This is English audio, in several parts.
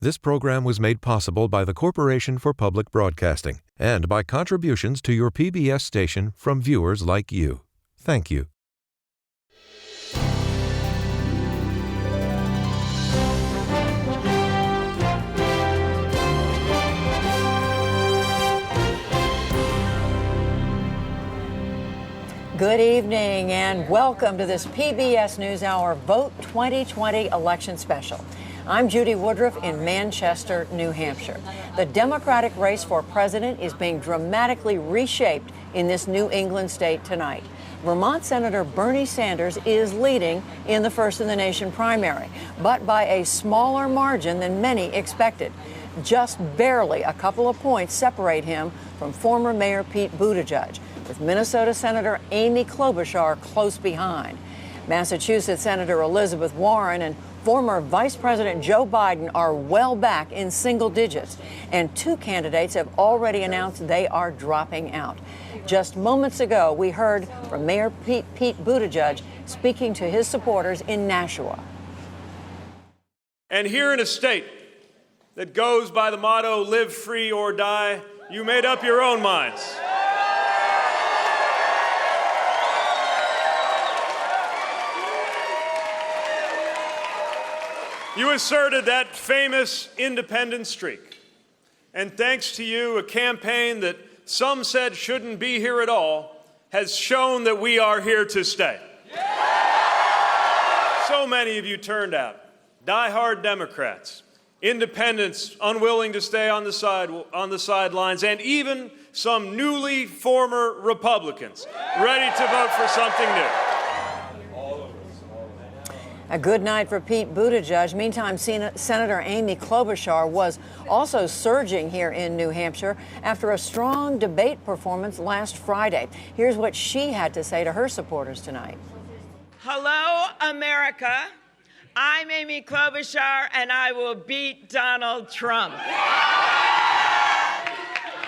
This program was made possible by the Corporation for Public Broadcasting and by contributions to your PBS station from viewers like you. Thank you. Good evening and welcome to this PBS NewsHour Vote 2020 election special. I'm Judy Woodruff in Manchester, New Hampshire. The Democratic race for president is being dramatically reshaped in this New England state tonight. Vermont Senator Bernie Sanders is leading in the First in the Nation primary, but by a smaller margin than many expected. Just barely a couple of points separate him from former Mayor Pete Buttigieg, with Minnesota Senator Amy Klobuchar close behind. Massachusetts Senator Elizabeth Warren and former Vice President Joe Biden are well back in single digits, and two candidates have already announced they are dropping out. Just moments ago, we heard from Mayor Pete Buttigieg speaking to his supporters in Nashua. And here in a state that goes by the motto, live free or die, you made up your own minds. You asserted that famous independent streak. And thanks to you, a campaign that some said shouldn't be here at all has shown that we are here to stay. So many of you turned out, die-hard Democrats, independents unwilling to stay on the sidelines, and even some newly former Republicans ready to vote for something new. A good night for Pete Buttigieg. Meantime, Senator Amy Klobuchar was also surging here in New Hampshire after a strong debate performance last Friday. Here's what she had to say to her supporters tonight. Hello, America. I'm Amy Klobuchar, and I will beat Donald Trump.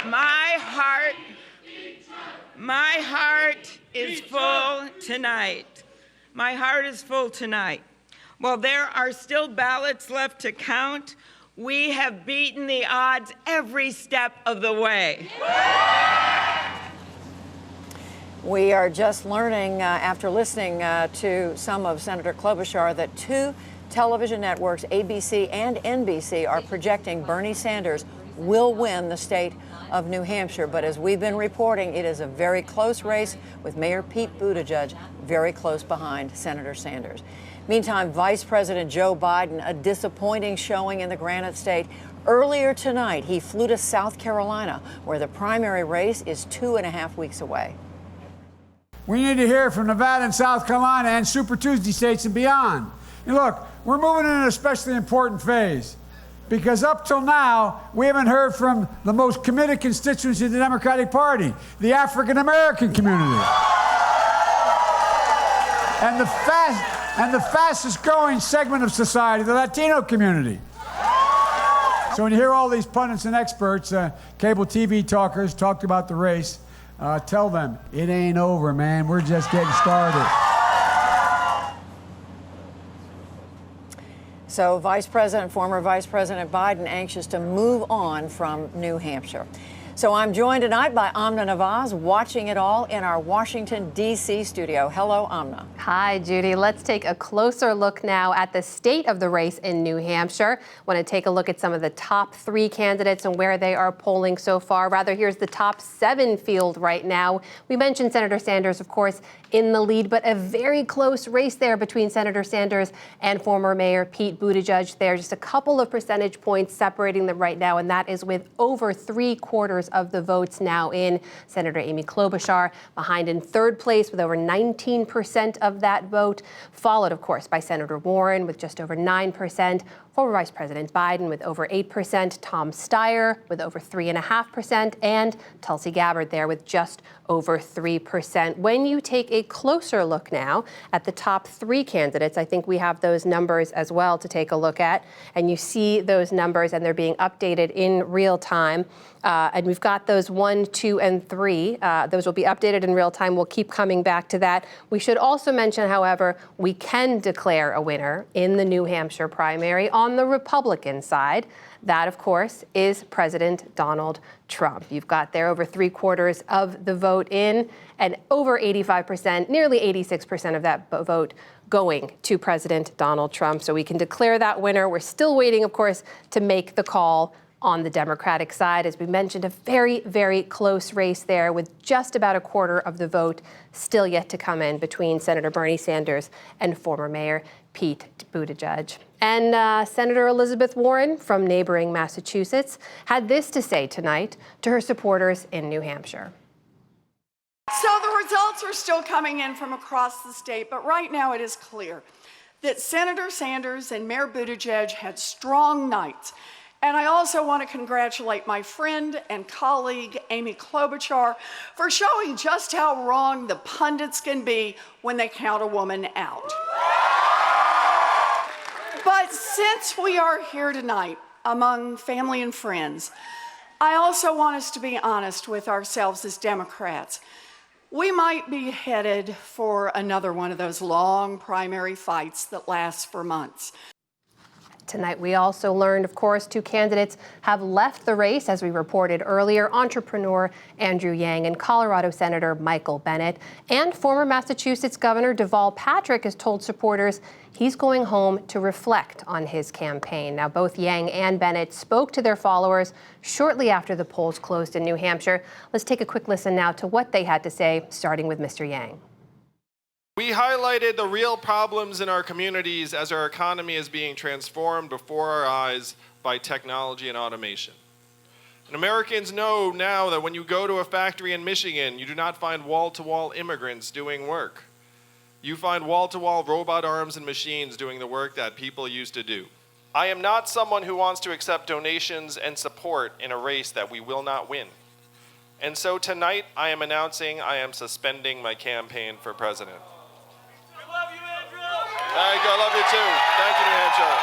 My heart is full tonight. My heart is full tonight. While there are still ballots left to count, we have beaten the odds every step of the way. We are just learning after listening to some of Senator Klobuchar that two television networks, ABC and NBC, are projecting Bernie Sanders will win the state of New Hampshire. But as we've been reporting, it is a very close race with Mayor Pete Buttigieg very close behind Senator Sanders. Meantime, Vice President Joe Biden, a disappointing showing in the Granite State. Earlier tonight, he flew to South Carolina, where the primary race is 2.5 weeks away. We need to hear from Nevada and South Carolina and Super Tuesday states and beyond. And look, we're moving in an especially important phase, because up till now, we haven't heard from the most committed constituency of the Democratic Party, the African American community. And the fastest growing segment of society, the Latino community. So when you hear all these pundits and experts, cable TV talkers talked about the race, tell them, it ain't over, man. We're just getting started. So former Vice President Biden anxious to move on from New Hampshire. So I'm joined tonight by Amna Nawaz, watching it all in our Washington, D.C. studio. Hello, Amna. Hi, Judy. Let's take a closer look now at the state of the race in New Hampshire. Want to take a look at some of the top 3 candidates and where they are polling so far. Rather, here's the top 7 field right now. We mentioned Senator Sanders, of course, in the lead, but a very close race there between Senator Sanders and former Mayor Pete Buttigieg. There, just a couple of percentage points separating them right now, and that is with over 3/4 of the votes now in. Senator Amy Klobuchar behind in third place with over 19% of that vote, followed, of course, by Senator Warren with just over 9%, former Vice President Biden with over 8%, Tom Steyer with over 3.5%, and Tulsi Gabbard there with just over 3%. When you take a closer look now at the top 3 candidates, I think we have those numbers as well to take a look at, and you see those numbers and they're being updated in real time. And we've got those 1, 2, and 3. Those will be updated in real time. We'll keep coming back to that. We should also mention, however, we can declare a winner in the New Hampshire primary on the Republican side, that, of course, is President Donald Trump. You've got there over 3/4 of the vote in and over 85%, nearly 86% of that vote going to President Donald Trump. So we can declare that winner. We're still waiting, of course, to make the call on the Democratic side. As we mentioned, a very, very close race there with just about 1/4 of the vote still yet to come in between Senator Bernie Sanders and former Mayor Pete Buttigieg. And Senator Elizabeth Warren from neighboring Massachusetts had this to say tonight to her supporters in New Hampshire. So the results are still coming in from across the state, but right now it is clear that Senator Sanders and Mayor Buttigieg had strong nights. And I also want to congratulate my friend and colleague, Amy Klobuchar, for showing just how wrong the pundits can be when they count a woman out. But since we are here tonight among family and friends, I also want us to be honest with ourselves as Democrats. We might be headed for another one of those long primary fights that lasts for months. Tonight, we also learned, of course, 2 candidates have left the race, as we reported earlier, entrepreneur Andrew Yang and Colorado Senator Michael Bennet. And former Massachusetts Governor Deval Patrick has told supporters he's going home to reflect on his campaign. Now, both Yang and Bennet spoke to their followers shortly after the polls closed in New Hampshire. Let's take a quick listen now to what they had to say, starting with Mr. Yang. We highlighted the real problems in our communities as our economy is being transformed before our eyes by technology and automation. And Americans know now that when you go to a factory in Michigan, you do not find wall-to-wall immigrants doing work. You find wall-to-wall robot arms and machines doing the work that people used to do. I am not someone who wants to accept donations and support in a race that we will not win. And so tonight, I am announcing I am suspending my campaign for president. Thank you. I love you too. Thank you, New Hampshire.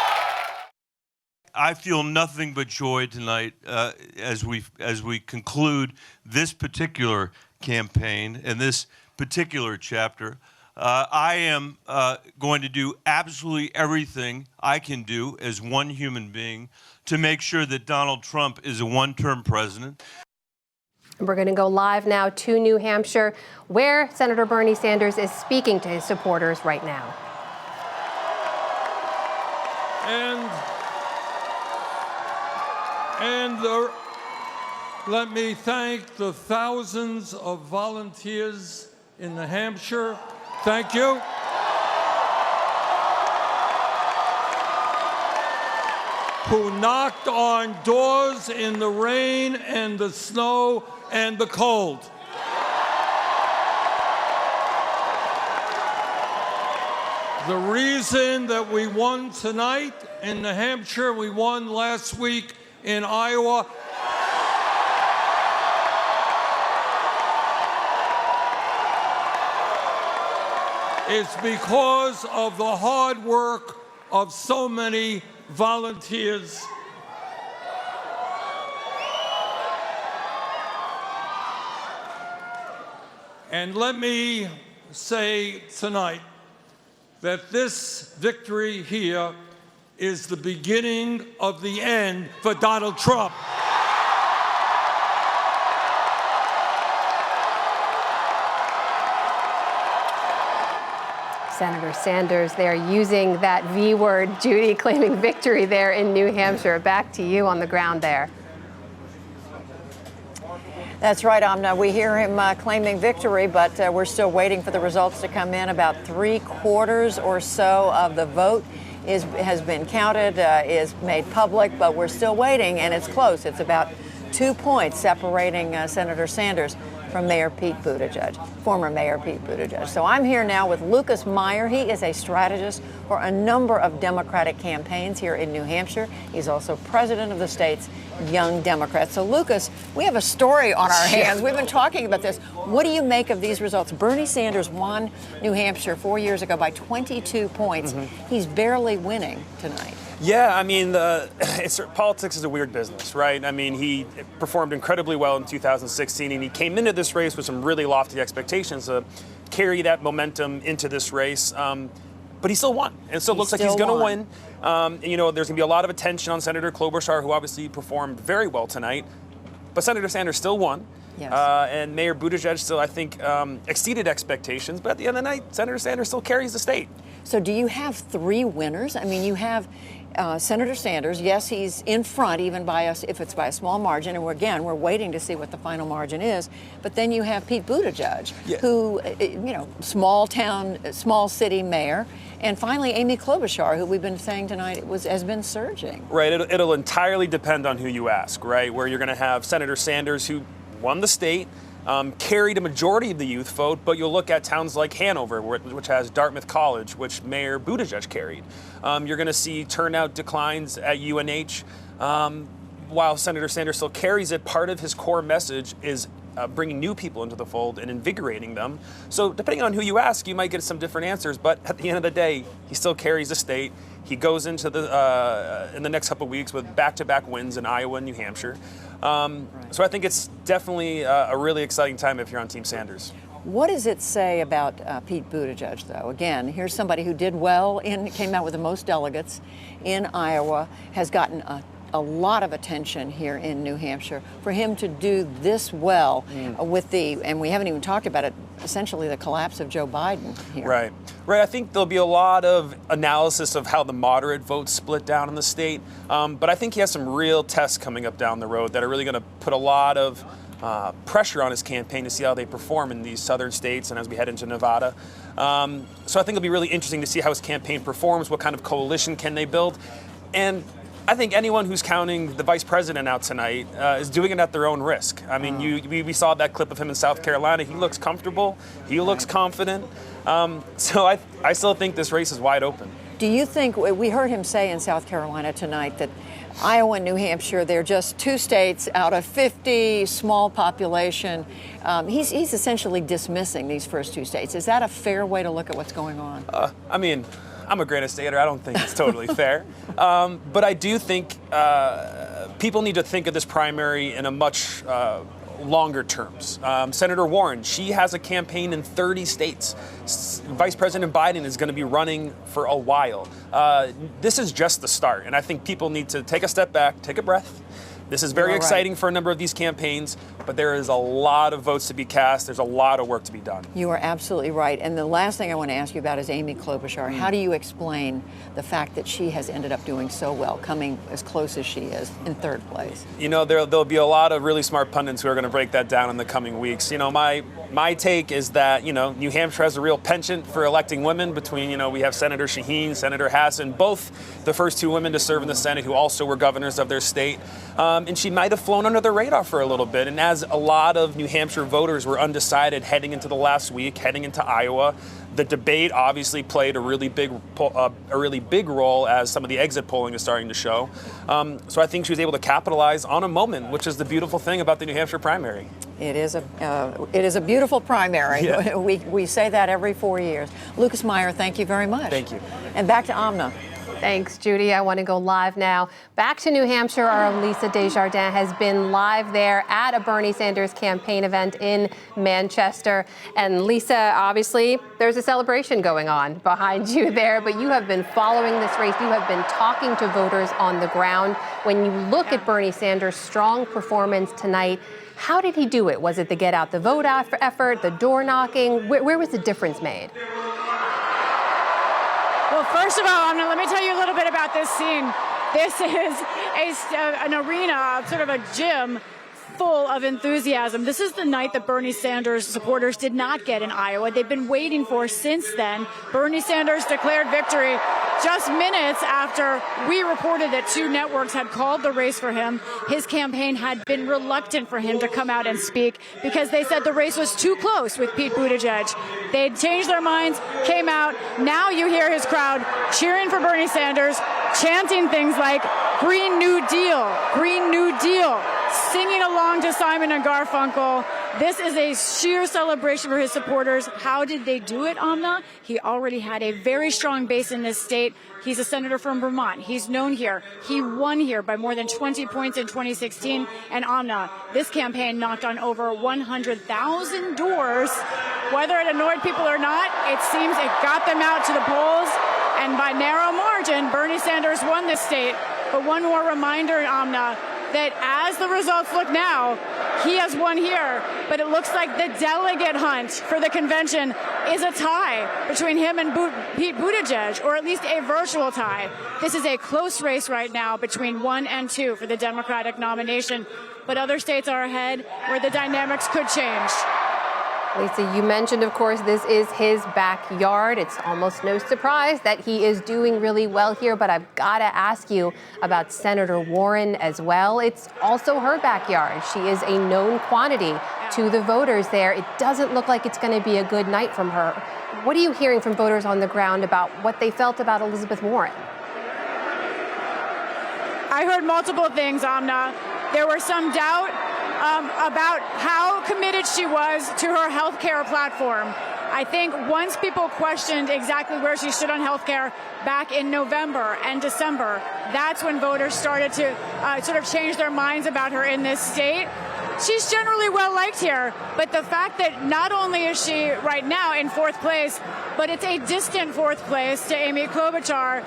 I feel nothing but joy tonight as we conclude this particular campaign and this particular chapter. I am going to do absolutely everything I can do as one human being to make sure that Donald Trump is a one-term president. We're going to go live now to New Hampshire, where Senator Bernie Sanders is speaking to his supporters right now. Let me thank the thousands of volunteers in New Hampshire. Thank you. Who knocked on doors in the rain and the snow and the cold. The reason that we won tonight in New Hampshire, we won last week in Iowa, is because of the hard work of so many volunteers. And let me say tonight that this victory here is the beginning of the end for Donald Trump. Senator Sanders there using that V word, Judy, claiming victory there in New Hampshire. Back to you on the ground there. That's right, Amna. We hear him claiming victory, but we're still waiting for the results to come in. About 3/4 or so of the vote has been counted, is made public, but we're still waiting, and it's close. It's about 2 points separating Senator Sanders from Mayor Pete Buttigieg, former Mayor Pete Buttigieg. So I'm here now with Lucas Meyer. He is a strategist for a number of Democratic campaigns here in New Hampshire. He's also president of the state's Young Democrats. So, Lucas, we have a story on our hands. We've been talking about this. What do you make of these results? Bernie Sanders won New Hampshire 4 years ago by 22 points. He's barely winning tonight. Yeah, I mean, politics is a weird business, right? I mean, he performed incredibly well in 2016, and he came into this race with some really lofty expectations to carry that momentum into this race. but he still won. And so it looks like he's going to win. There's going to be a lot of attention on Senator Klobuchar, who obviously performed very well tonight. But Senator Sanders still won. Yes. And Mayor Buttigieg still, I think, exceeded expectations. But at the end of the night, Senator Sanders still carries the state. So do you have 3 winners? I mean, you have Senator Sanders. Yes, he's in front, even by us if it's by a small margin. And we're waiting to see what the final margin is. But then you have Pete Buttigieg, who, small town, small city mayor. And finally, Amy Klobuchar, who we've been saying tonight has been surging. Right. It'll entirely depend on who you ask, right? Where you're going to have Senator Sanders, who won the state, carried a majority of the youth vote, but you'll look at towns like Hanover, which has Dartmouth College, which Mayor Buttigieg carried. You're going to see turnout declines at UNH. While Senator Sanders still carries it, part of his core message is bringing new people into the fold and invigorating them. So depending on who you ask, you might get some different answers, but at the end of the day, he still carries the state. He goes into in the next couple of weeks with back-to-back wins in Iowa and New Hampshire. So I think it's definitely a really exciting time if you're on Team Sanders. What does it say about Pete Buttigieg, though? Again, here's somebody who did well came out with the most delegates in Iowa, has gotten a lot of attention here in New Hampshire. For him to do this well and we haven't even talked about it, essentially the collapse of Joe Biden here. Right. I think there'll be a lot of analysis of how the moderate votes split down in the state. But I think he has some real tests coming up down the road that are really going to put a lot of pressure on his campaign to see how they perform in these southern states and as we head into Nevada. So I think it'll be really interesting to see how his campaign performs, what kind of coalition can they build. And I think anyone who's counting the vice president out tonight is doing it at their own risk. I mean, we saw that clip of him in South Carolina. He looks comfortable. He looks confident. So I still think this race is wide open. Do you think, we heard him say in South Carolina tonight that Iowa and New Hampshire, they're just 2 states out of 50, small population. He's essentially dismissing these first 2 states. Is that a fair way to look at what's going on? I mean, I'm a Granite Stater. I don't think it's totally fair. But I do think people need to think of this primary in a much longer terms. Senator Warren, she has a campaign in 30 states. Vice President Biden is going to be running for a while. This is just the start. And I think people need to take a step back, take a breath. This is very exciting for a number of these campaigns, but there is a lot of votes to be cast. There's a lot of work to be done. You are absolutely right. And the last thing I want to ask you about is Amy Klobuchar. How do you explain the fact that she has ended up doing so well, coming as close as she is in 3rd place? You know, there'll be a lot of really smart pundits who are going to break that down in the coming weeks. You know, my take is that, New Hampshire has a real penchant for electing women between, we have Senator Shaheen, Senator Hassan, both the first 2 women to serve in the Senate who also were governors of their state. And she might have flown under the radar for a little bit. And as a lot of New Hampshire voters were undecided heading into the last week, heading into Iowa, the debate obviously played a really big role as some of the exit polling is starting to show. So I think she was able to capitalize on a moment, which is the beautiful thing about the New Hampshire primary. It is a beautiful primary. Yeah. We say that every 4 years. Lucas Meyer, thank you very much. Thank you. And back to Amna. Thanks, Judy. I want to go live now. Back to New Hampshire, our own Lisa Desjardins has been live there at a Bernie Sanders campaign event in Manchester. And Lisa, obviously, there's a celebration going on behind you there, but you have been following this race. You have been talking to voters on the ground. When you look at Bernie Sanders' strong performance tonight, how did he do it? Was it the get out the vote effort, the door knocking? Where was the difference made? Well, first of all, let me tell you a little bit about this scene. This is an arena, sort of a gym, full of enthusiasm. This is the night that Bernie Sanders supporters did not get in Iowa. They've been waiting for since then. Bernie Sanders declared victory just minutes after we reported that 2 networks had called the race for him. His campaign had been reluctant for him to come out and speak because they said the race was too close with Pete Buttigieg. They'd changed their minds, came out. Now you hear his crowd cheering for Bernie Sanders, chanting things like Green New Deal, Green New Deal, singing along to Simon and Garfunkel. This is a sheer celebration for his supporters. How did they do it, Amna? He already had a very strong base in this state. He's a senator from Vermont. He's known here. He won here by more than 20 points in 2016. And Amna, this campaign knocked on over 100,000 doors. Whether it annoyed people or not, it seems it got them out to the polls. And by narrow margin, Bernie Sanders won this state. But one more reminder, Amna, that as the results look now, he has won here, but it looks like the delegate hunt for the convention is a tie between him and Pete Buttigieg, or at least a virtual tie. This is a close race right now between 1 and 2 for the Democratic nomination, but other states are ahead where the dynamics could change. Lisa, you mentioned, of course, this is his backyard. It's almost no surprise that he is doing really well here, but I've got to ask you about Senator Warren as well. It's also her backyard. She is a known quantity to the voters there. It doesn't look like it's going to be a good night from her. What are you hearing from voters on the ground about what they felt about Elizabeth Warren? I heard multiple things, Amna. There was some doubt about how committed she was to her health care platform. I think once people questioned exactly where she stood on health care back in November and December, that's when voters started to sort of change their minds about her in this state. She's generally well liked here, but the fact that not only is she right now in 4th place, but it's a distant 4th place to Amy Klobuchar,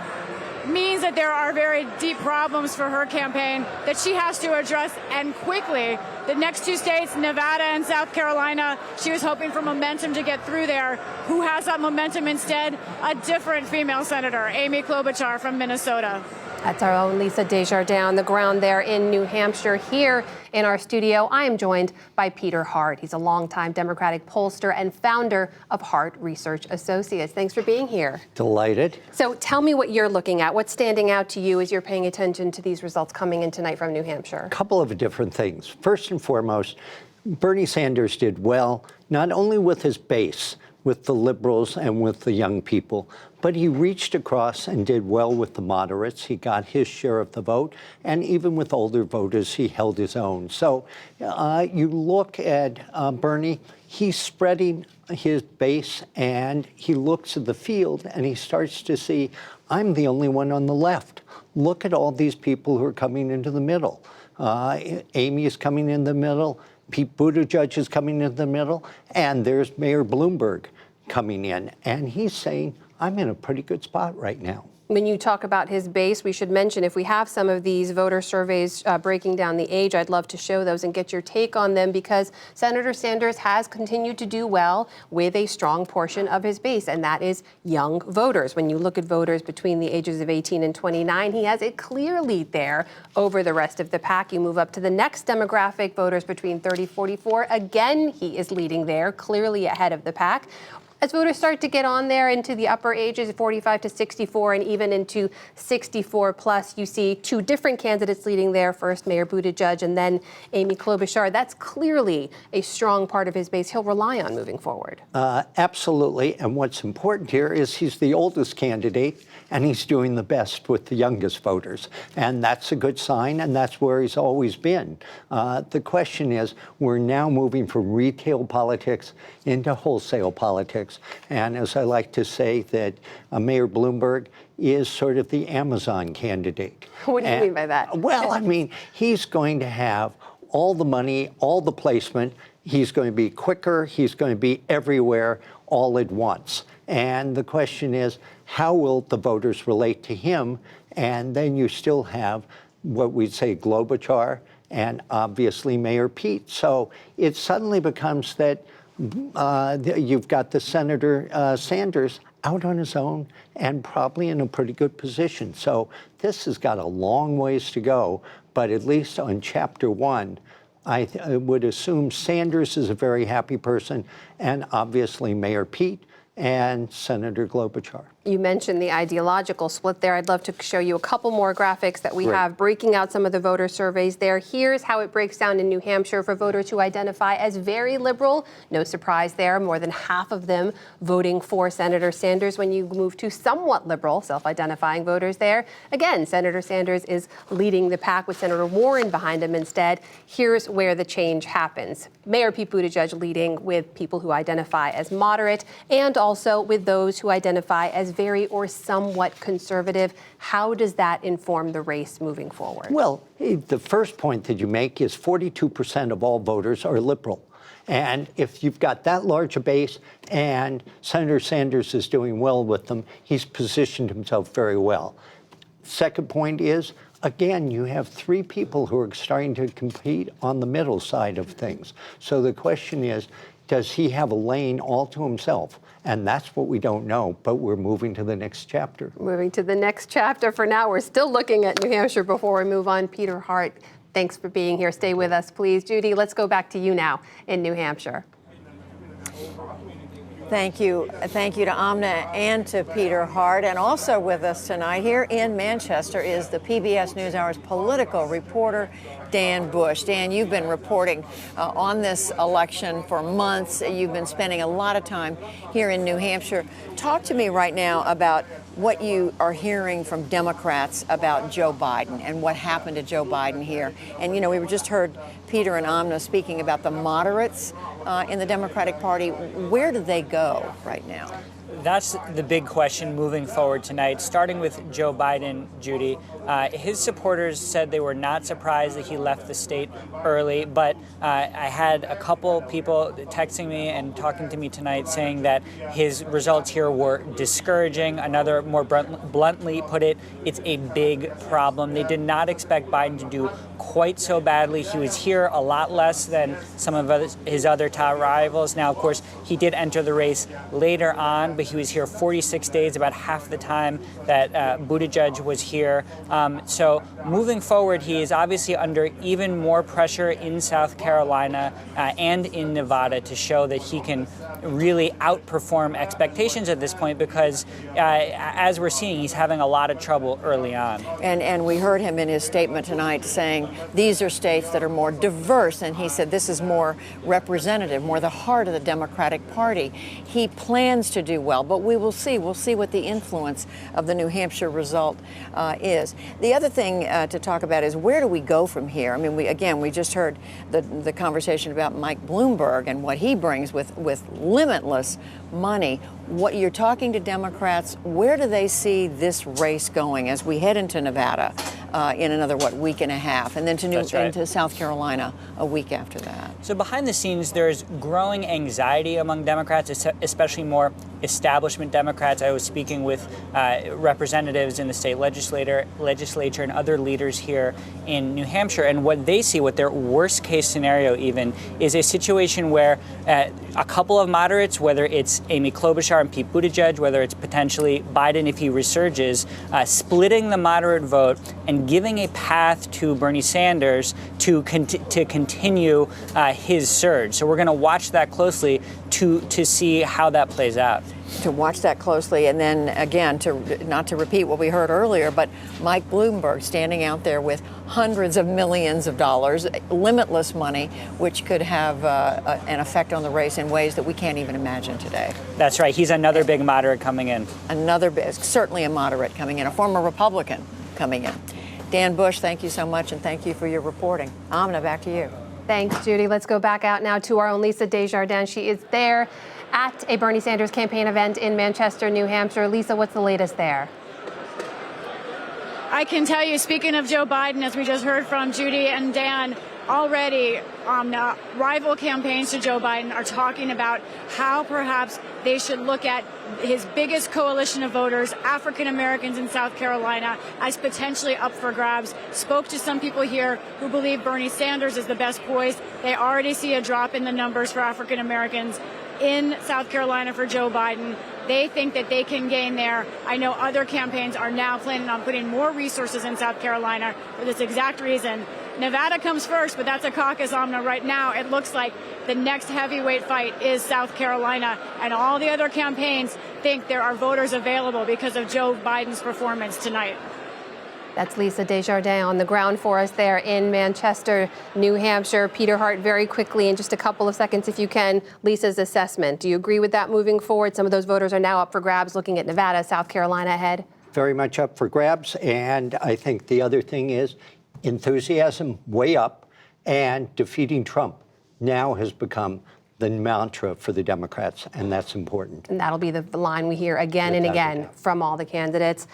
means that there are very deep problems for her campaign that she has to address, and quickly. The next 2 states, Nevada and South Carolina, she was hoping for momentum to get through there. Who has that momentum instead? A different female senator, Amy Klobuchar from Minnesota. That's our own Lisa Desjardins on the ground there in New Hampshire. Here in our studio, I am joined by Peter Hart. He's a longtime Democratic pollster and founder of Hart Research Associates. Thanks for being here. Delighted. So tell me what you're looking at. What's standing out to you as you're paying attention to these results coming in tonight from New Hampshire? A couple of different things. First and foremost, Bernie Sanders did well, not only with his base, with the liberals and with the young people, but he reached across and did well with the moderates. He got his share of the vote, and even with older voters, he held his own. So you look at Bernie, he's spreading his base, and he looks at the field, and he starts to see, I'm the only one on the left. Look at all these people who are coming into the middle. Amy is coming in the middle. Pete Buttigieg is coming into the middle, and there's Mayor Bloomberg coming in, and he's saying, I'm in a pretty good spot right now. When you talk about his base, we should mention if we have some of these voter surveys breaking down the age, I'd love to show those and get your take on them, because Senator Sanders has continued to do well with a strong portion of his base, and that is young voters. When you look at voters between the ages of 18 and 29, he has a clear lead there over the rest of the pack. You move up to the next demographic, voters between 30 and 44. Again, he is leading there, clearly ahead of the pack. As voters start to get on there into the upper ages, 45 to 64, and even into 64 plus, you see 2 different candidates leading there. First, Mayor Buttigieg, and then Amy Klobuchar. That's clearly a strong part of his base he'll rely on moving forward. Absolutely. And what's important here is he's the oldest candidate, and he's doing the best with the youngest voters. And that's a good sign, and that's where he's always been. The question is, we're now moving from retail politics into wholesale politics. And as I like to say, that Mayor Bloomberg is sort of the Amazon candidate. What do you mean by that? Well, I mean, he's going to have all the money, all the placement. He's going to be quicker. He's going to be everywhere all at once. And the question is, how will the voters relate to him? And then you still have what we'd say Klobuchar and obviously Mayor Pete. So it suddenly becomes that you've got the Senator Sanders out on his own and probably in a pretty good position. So this has got a long ways to go, but at least on chapter 1, I would assume Sanders is a very happy person, and obviously Mayor Pete and Senator Klobuchar. You mentioned the ideological split there. I'd love to show you a couple more graphics that we have breaking out some of the voter surveys there. Here's how it breaks down in New Hampshire for voters who identify as very liberal. No surprise there, more than half of them voting for Senator Sanders. When you move to somewhat liberal, self-identifying voters there, again, Senator Sanders is leading the pack with Senator Warren behind him instead. Here's where the change happens. Mayor Pete Buttigieg leading with people who identify as moderate and also with those who identify as very or somewhat conservative. How does that inform the race moving forward? Well, the first point that you make is 42% of all voters are liberal. And if you've got that large a base and Senator Sanders is doing well with them, he's positioned himself very well. Second point is, again, you have three people who are starting to compete on the middle side of things. So the question is, does he have a lane all to himself? And that's what we don't know, but we're moving to the next chapter. Moving to the next chapter. For now, we're still looking at New Hampshire before we move on. Peter Hart, thanks for being here. Stay with us, please. Judy, let's go back to you now in New Hampshire. Thank you. Thank you to Amna and to Peter Hart. And also with us tonight here in Manchester is the PBS NewsHour's political reporter, Dan Bush. Dan, you've been reporting on this election for months. You've been spending a lot of time here in New Hampshire. Talk to me right now about what you are hearing from Democrats about Joe Biden and what happened to Joe Biden here. And, you know, we just heard Peter and Amna speaking about the moderates in the Democratic Party. Where do they go right now? That's the big question moving forward tonight, starting with Joe Biden, Judy. His supporters said they were not surprised that he left the state early, but I had a couple people texting me and talking to me tonight saying that his results here were discouraging. Another more bluntly put it, it's a big problem. They did not expect Biden to do quite so badly. He was here a lot less than some of his other top rivals. Now, of course, he did enter the race later on, but he was here 46 days, about half the time that Buttigieg was here. So moving forward, he is obviously under even more pressure in South Carolina and in Nevada to show that he can really outperform expectations at this point, because as we're seeing, he's having a lot of trouble early on. And we heard him in his statement tonight saying these are states that are more diverse, and he said this is more representative, more the heart of the Democratic Party. He plans to do well, but we will see. We'll see what the influence of the New Hampshire result is. The other thing to talk about is, where do we go from here? I mean, we just heard the conversation about Mike Bloomberg and what he brings with limitless money. What you're talking to Democrats, where do they see this race going as we head into Nevada in another, week and a half, and then into South Carolina a week after that? So behind the scenes, there's growing anxiety among Democrats, especially more establishment Democrats. I was speaking with representatives in the state legislature and other leaders here in New Hampshire, and what they see, what their worst case scenario even, is a situation where a couple of moderates, whether it's Amy Klobuchar and Pete Buttigieg, whether it's potentially Biden if he resurges, splitting the moderate vote and giving a path to Bernie Sanders to continue his surge. So we're going to watch that closely to see how that plays out. To watch that closely, and then again, not to repeat what we heard earlier, but Mike Bloomberg standing out there with hundreds of millions of dollars, limitless money, which could have an effect on the race in ways that we can't even imagine today. That's right. He's another big moderate coming in. Certainly a moderate coming in, a former Republican coming in. Dan Bush, thank you so much, and thank you for your reporting. Amna, back to you. Thanks, Judy. Let's go back out now to our own Lisa Desjardins. She is there at a Bernie Sanders campaign event in Manchester, New Hampshire. Lisa, what's the latest there? I can tell you, speaking of Joe Biden, as we just heard from Judy and Dan, already rival campaigns to Joe Biden are talking about how perhaps they should look at his biggest coalition of voters, African Americans in South Carolina, as potentially up for grabs. Spoke to some people here who believe Bernie Sanders is the best poised. They already see a drop in the numbers for African Americans in South Carolina for Joe Biden. They think that they can gain there. I know other campaigns are now planning on putting more resources in South Carolina for this exact reason. Nevada comes first, but that's a caucus, Amna. Right now, it looks like the next heavyweight fight is South Carolina, and all the other campaigns think there are voters available because of Joe Biden's performance tonight. That's Lisa Desjardins on the ground for us there in Manchester, New Hampshire. Peter Hart, very quickly, in just a couple of seconds, if you can, Lisa's assessment. Do you agree with that moving forward? Some of those voters are now up for grabs, looking at Nevada, South Carolina ahead. Very much up for grabs. And I think the other thing is enthusiasm way up, and defeating Trump now has become the mantra for the Democrats, and that's important. And that'll be the line we hear again and again from all the candidates.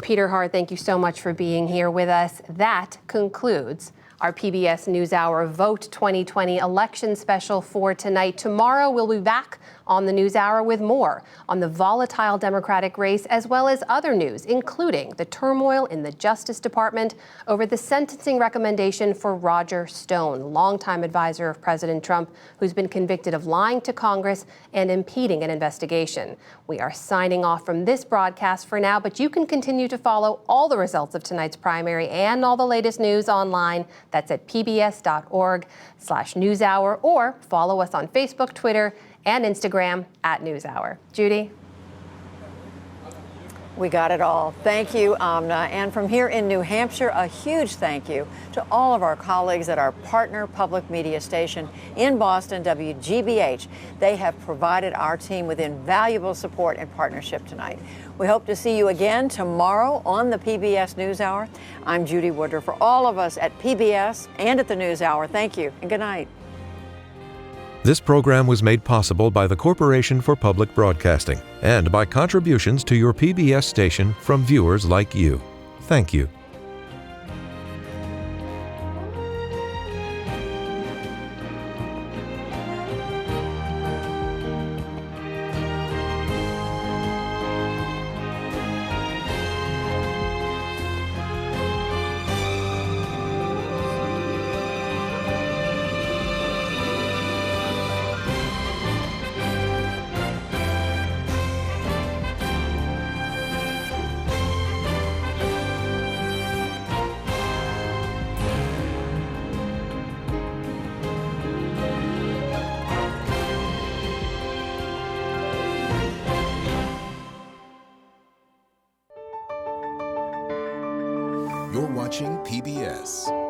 Peter Hart, thank you so much for being here with us. That concludes our PBS NewsHour Vote 2020 election special for tonight. Tomorrow, we'll be back on the NewsHour with more on the volatile Democratic race, as well as other news, including the turmoil in the Justice Department over the sentencing recommendation for Roger Stone, longtime advisor of President Trump, who's been convicted of lying to Congress and impeding an investigation. We are signing off from this broadcast for now, but you can continue to follow all the results of tonight's primary and all the latest news online. That's at pbs.org/newshour, or follow us on Facebook, Twitter, and Instagram at NewsHour. Judy? We got it all. Thank you, Amna. And from here in New Hampshire, a huge thank you to all of our colleagues at our partner public media station in Boston, WGBH. They have provided our team with invaluable support and partnership tonight. We hope to see you again tomorrow on the PBS NewsHour. I'm Judy Woodruff. For all of us at PBS and at the NewsHour, thank you and good night. This program was made possible by the Corporation for Public Broadcasting and by contributions to your PBS station from viewers like you. Thank you. You're watching PBS.